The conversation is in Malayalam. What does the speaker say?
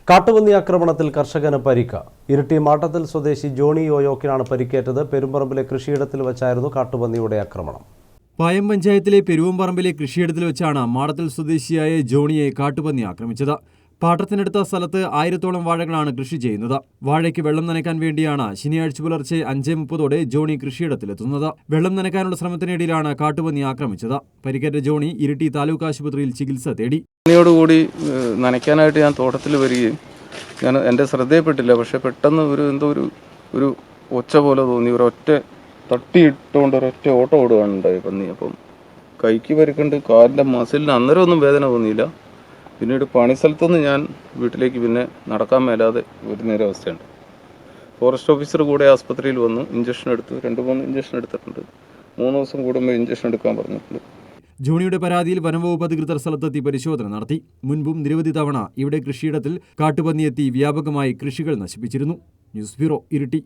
കാട്ടുപന്നി ആക്രമണത്തിൽ കർഷകന് പരിക്ക്. ഇരിട്ടി മാട്ടത്തിൽ സ്വദേശി ജോണി യോയോക്കിനാണ് പരിക്കേറ്റത്. പെരുമ്പറമ്പിലെ കൃഷിയിടത്തിൽ വെച്ചായിരുന്നു കാട്ടുപന്നിയുടെ ആക്രമണം. പായം പഞ്ചായത്തിലെ പെരുവമ്പറമ്പിലെ കൃഷിയിടത്തിൽ വെച്ചാണ് മാടത്തിൽ സ്വദേശിയായ ജോണിയെ കാട്ടുപന്നി ആക്രമിച്ചത്. പാട്ടത്തിനടുത്ത സ്ഥലത്ത് 1000-ഓളം വാഴകളാണ് കൃഷി ചെയ്യുന്നത്. വാഴയ്ക്ക് വെള്ളം നനയ്ക്കാൻ വേണ്ടിയാണ് ശനിയാഴ്ച പുലർച്ചെ 5:30 ജോണി കൃഷിയിടത്തിലെത്തുന്നത്. വെള്ളം നനയ്ക്കാനുള്ള ശ്രമത്തിനിടയിലാണ് കാട്ടുപന്നി ആക്രമിച്ചത്. പരിക്കേറ്റ ജോണി ഇരിട്ടി താലൂക്ക് ആശുപത്രിയിൽ ചികിത്സ തേടി. പന്നിയോടുകൂടി നനയ്ക്കാനായിട്ട് ഞാൻ തോട്ടത്തിൽ വരികയും ഞാൻ എൻ്റെ ശ്രദ്ധയിൽപ്പെട്ടില്ല. പക്ഷെ പെട്ടെന്ന് ഒരു ഒച്ച പോലെ തോന്നി. ഒരൊറ്റ തട്ടിയിട്ടുകൊണ്ട് ഒരൊറ്റ ഓട്ടം ഓടുകയാണ് ഉണ്ടായി പന്നി. അപ്പം കൈക്ക് പരിക്കുണ്ട്, കാലിൻ്റെ മസിലിന് അന്നേരം ഒന്നും വേദന തോന്നിയില്ല. പിന്നീട് പണിസ്ഥലത്തുനിന്ന് ഞാൻ വീട്ടിലേക്ക് പിന്നെ നടക്കാൻ മേലാതെ വരുന്നൊരു അവസ്ഥയുണ്ട്. ഫോറസ്റ്റ് ഓഫീസർ കൂടെ ആസ്പത്രിയിൽ വന്നു ഇഞ്ചക്ഷൻ എടുത്തു. 2-3 ഇഞ്ചക്ഷൻ എടുത്തിട്ടുണ്ട്. 3 ദിവസം കൂടുമ്പോൾ ഇഞ്ചക്ഷൻ എടുക്കാൻ പറഞ്ഞിട്ടുണ്ട്. ജോണിയുടെ പരാതിയിൽ വനംവകുപ്പ് അധികൃതർ സ്ഥലത്തെത്തി പരിശോധന നടത്തി. മുൻപും നിരവധി തവണ ഇവിടെ കൃഷിയിടത്തിൽ കാട്ടുപന്നിയെത്തി വ്യാപകമായി കൃഷികൾ നശിപ്പിച്ചിരുന്നു. News bureau, Iritty.